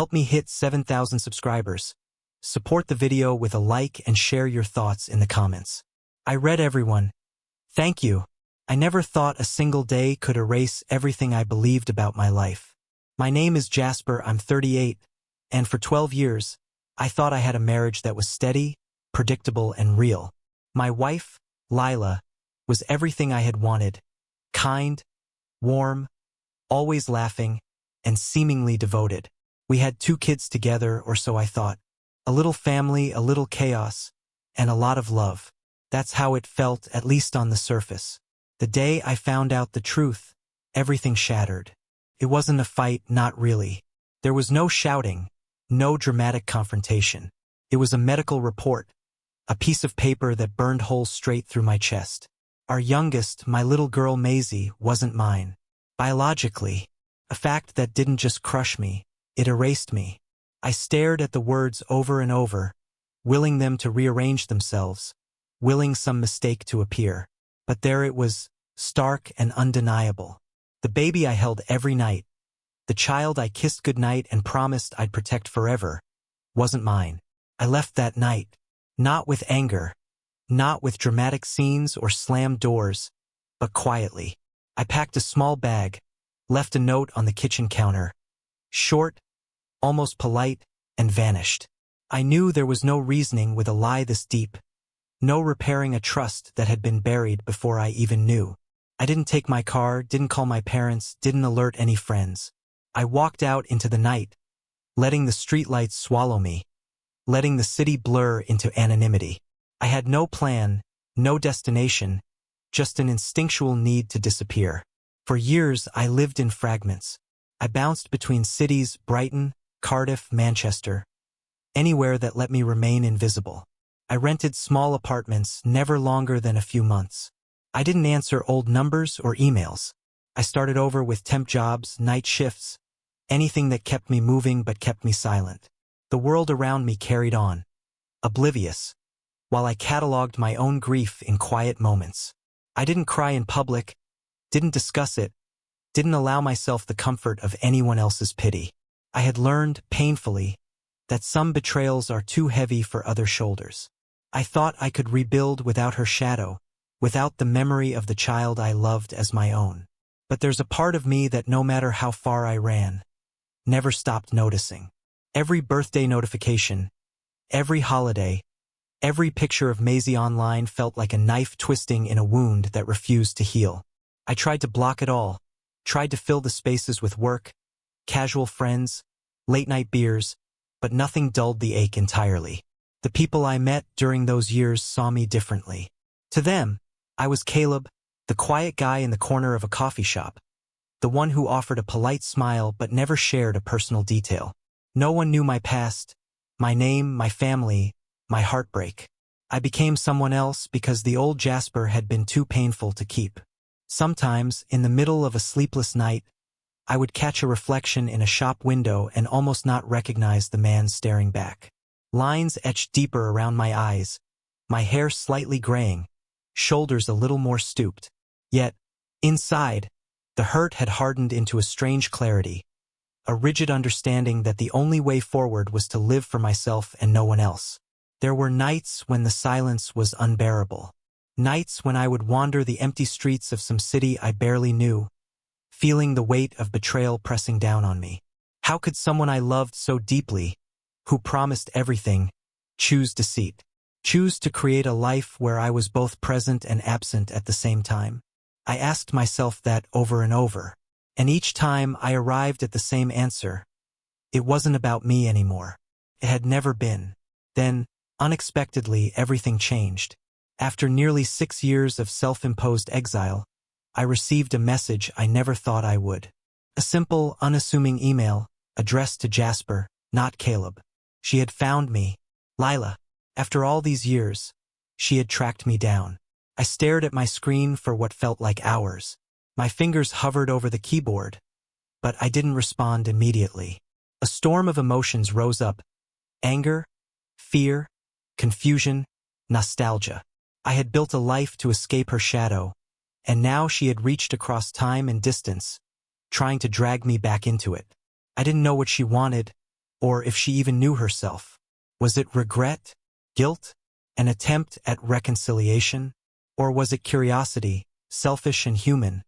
Help me hit 7,000 subscribers. Support the video with a like and share your thoughts in the comments. I read everyone. Thank you. I never thought a single day could erase everything I believed about my life. My name is Jasper, I'm 38, and for 12 years, I thought I had a marriage that was steady, predictable, and real. My wife, Lila, was everything I had wanted. Kind, warm, always laughing, and seemingly devoted. We had 2 kids together, or so I thought. A little family, a little chaos, and a lot of love. That's how it felt, at least on the surface. The day I found out the truth, everything shattered. It wasn't a fight, not really. There was no shouting, no dramatic confrontation. It was a medical report, a piece of paper that burned holes straight through my chest. Our youngest, my little girl Maisie, wasn't mine. Biologically, a fact that didn't just crush me, it erased me. I stared at the words over and over, willing them to rearrange themselves, willing some mistake to appear. But there it was, stark and undeniable. The baby I held every night, the child I kissed goodnight and promised I'd protect forever, wasn't mine. I left that night, not with anger, not with dramatic scenes or slammed doors, but quietly. I packed a small bag, left a note on the kitchen counter, short, almost polite, and vanished. I knew there was no reasoning with a lie this deep, no repairing a trust that had been buried before I even knew. I didn't take my car, didn't call my parents, didn't alert any friends. I walked out into the night, letting the streetlights swallow me, letting the city blur into anonymity. I had no plan, no destination, just an instinctual need to disappear. For years, I lived in fragments. I bounced between cities, Brighton, Cardiff, Manchester, anywhere that let me remain invisible. I rented small apartments, never longer than a few months. I didn't answer old numbers or emails. I started over with temp jobs, night shifts, anything that kept me moving but kept me silent. The world around me carried on, oblivious, while I cataloged my own grief in quiet moments. I didn't cry in public, didn't discuss it, didn't allow myself the comfort of anyone else's pity. I had learned, painfully, that some betrayals are too heavy for other shoulders. I thought I could rebuild without her shadow, without the memory of the child I loved as my own. But there's a part of me that no matter how far I ran, never stopped noticing. Every birthday notification, every holiday, every picture of Maisie online felt like a knife twisting in a wound that refused to heal. I tried to block it all, tried to fill the spaces with work, casual friends, late-night beers, but nothing dulled the ache entirely. The people I met during those years saw me differently. To them, I was Caleb, the quiet guy in the corner of a coffee shop, the one who offered a polite smile but never shared a personal detail. No one knew my past, my name, my family, my heartbreak. I became someone else because the old Jasper had been too painful to keep. Sometimes, in the middle of a sleepless night, I would catch a reflection in a shop window and almost not recognize the man staring back. Lines etched deeper around my eyes, my hair slightly graying, shoulders a little more stooped. Yet, inside, the hurt had hardened into a strange clarity, a rigid understanding that the only way forward was to live for myself and no one else. There were nights when the silence was unbearable. Nights when I would wander the empty streets of some city I barely knew, feeling the weight of betrayal pressing down on me. How could someone I loved so deeply, who promised everything, choose deceit? Choose to create a life where I was both present and absent at the same time? I asked myself that over and over, and each time I arrived at the same answer. It wasn't about me anymore. It had never been. Then, unexpectedly, everything changed. After nearly 6 years of self-imposed exile, I received a message I never thought I would. A simple, unassuming email, addressed to Jasper, not Caleb. She had found me, Lila. After all these years, she had tracked me down. I stared at my screen for what felt like hours. My fingers hovered over the keyboard, but I didn't respond immediately. A storm of emotions rose up: anger, fear, confusion, nostalgia. I had built a life to escape her shadow, and now she had reached across time and distance, trying to drag me back into it. I didn't know what she wanted, or if she even knew herself. Was it regret, guilt, an attempt at reconciliation? Or was it curiosity, selfish and human,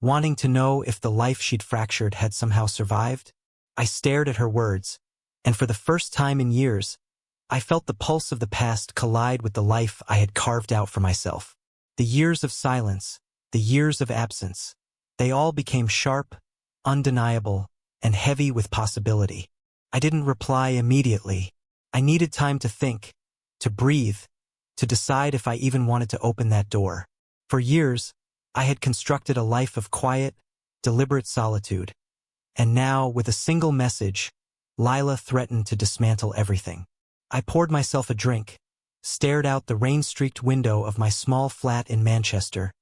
wanting to know if the life she'd fractured had somehow survived? I stared at her words, and for the first time in years, I felt the pulse of the past collide with the life I had carved out for myself. The years of silence, the years of absence, they all became sharp, undeniable, and heavy with possibility. I didn't reply immediately. I needed time to think, to breathe, to decide if I even wanted to open that door. For years, I had constructed a life of quiet, deliberate solitude. And now, with a single message, Lila threatened to dismantle everything. I poured myself a drink, stared out the rain-streaked window of my small flat in Manchester,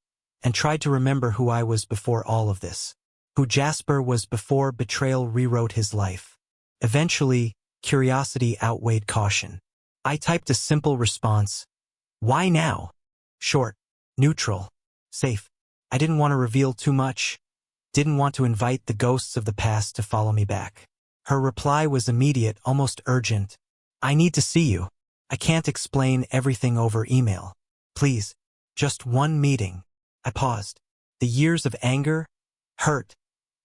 and tried to remember who I was before all of this, who Jasper was before betrayal rewrote his life. Eventually, curiosity outweighed caution. I typed a simple response. Why now? Short, neutral, safe. I didn't want to reveal too much, didn't want to invite the ghosts of the past to follow me back. Her reply was immediate, almost urgent. I need to see you. I can't explain everything over email. Please, just one meeting. I paused. The years of anger, hurt,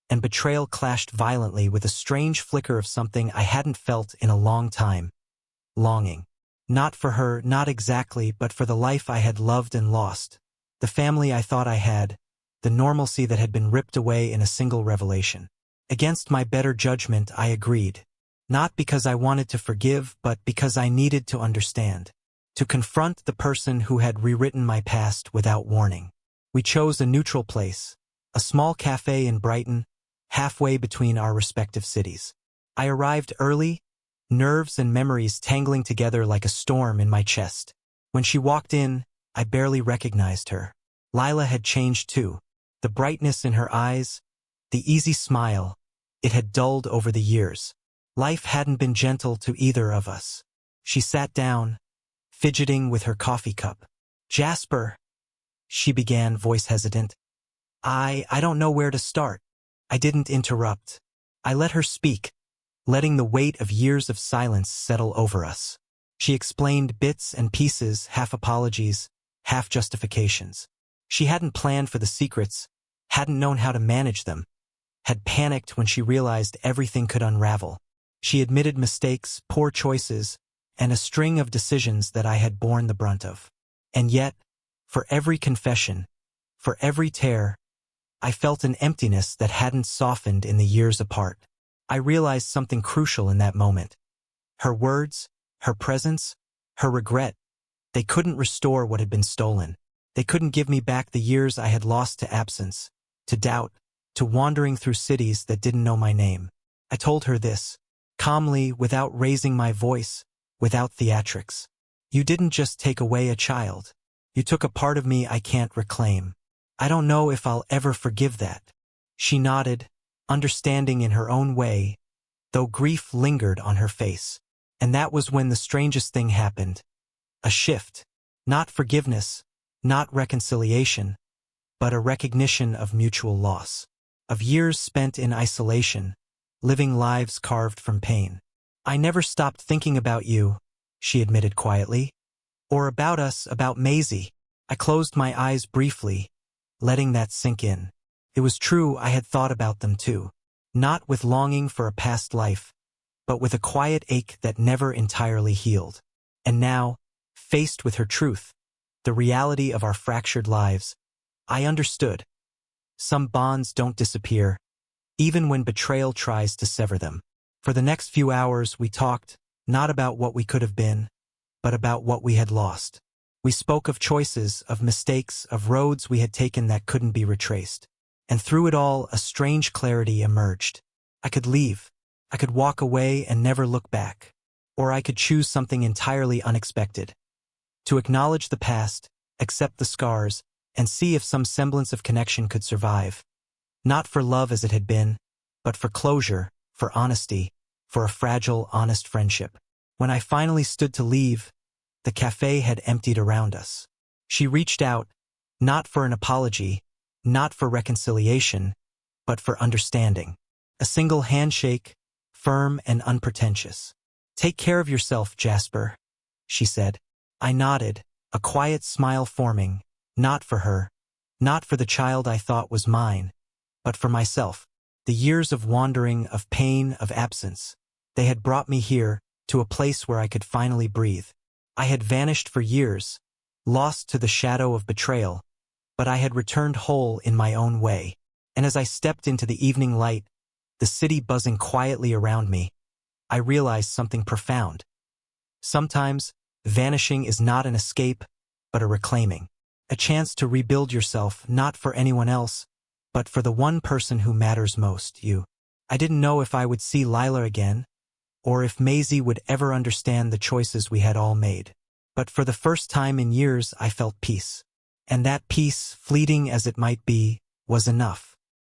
and betrayal clashed violently with a strange flicker of something I hadn't felt in a long time. Longing. Not for her, not exactly, but for the life I had loved and lost. The family I thought I had, the normalcy that had been ripped away in a single revelation. Against my better judgment, I agreed. Not because I wanted to forgive, but because I needed to understand. To confront the person who had rewritten my past without warning. We chose a neutral place, a small cafe in Brighton, halfway between our respective cities. I arrived early, nerves and memories tangling together like a storm in my chest. When she walked in, I barely recognized her. Lila had changed too. The brightness in her eyes, the easy smile, it had dulled over the years. Life hadn't been gentle to either of us. She sat down, fidgeting with her coffee cup. Jasper, she began, voice hesitant. I don't know where to start. I didn't interrupt. I let her speak, letting the weight of years of silence settle over us. She explained bits and pieces, half apologies, half justifications. She hadn't planned for the secrets, hadn't known how to manage them, had panicked when she realized everything could unravel. She admitted mistakes, poor choices, and a string of decisions that I had borne the brunt of. And yet, for every confession, for every tear, I felt an emptiness that hadn't softened in the years apart. I realized something crucial in that moment. Her words, her presence, her regret, they couldn't restore what had been stolen. They couldn't give me back the years I had lost to absence, to doubt, to wandering through cities that didn't know my name. I told her this, calmly, without raising my voice, without theatrics. You didn't just take away a child. You took a part of me I can't reclaim. I don't know if I'll ever forgive that. She nodded, understanding in her own way, though grief lingered on her face. And that was when the strangest thing happened. A shift. Not forgiveness, not reconciliation, but a recognition of mutual loss. Of years spent in isolation, living lives carved from pain. I never stopped thinking about you, she admitted quietly. Or about us, about Maisie. I closed my eyes briefly, letting that sink in. It was true, I had thought about them too. Not with longing for a past life, but with a quiet ache that never entirely healed. And now, faced with her truth, the reality of our fractured lives, I understood. Some bonds don't disappear, even when betrayal tries to sever them. For the next few hours, we talked, not about what we could have been, but about what we had lost. We spoke of choices, of mistakes, of roads we had taken that couldn't be retraced. And through it all, a strange clarity emerged. I could leave. I could walk away and never look back. Or I could choose something entirely unexpected. To acknowledge the past, accept the scars, and see if some semblance of connection could survive. Not for love as it had been, but for closure, for honesty, for a fragile, honest friendship. When I finally stood to leave, the cafe had emptied around us. She reached out, not for an apology, not for reconciliation, but for understanding. A single handshake, firm and unpretentious. "Take care of yourself, Jasper," she said. I nodded, a quiet smile forming, not for her, not for the child I thought was mine, but for myself. The years of wandering, of pain, of absence, they had brought me here, to a place where I could finally breathe. I had vanished for years, lost to the shadow of betrayal, but I had returned whole in my own way. And as I stepped into the evening light, the city buzzing quietly around me, I realized something profound. Sometimes, vanishing is not an escape, but a reclaiming. A chance to rebuild yourself, not for anyone else, but for the one person who matters most, you. I didn't know if I would see Lila again, or if Maisie would ever understand the choices we had all made. But for the first time in years I felt peace. And that peace, fleeting as it might be, was enough.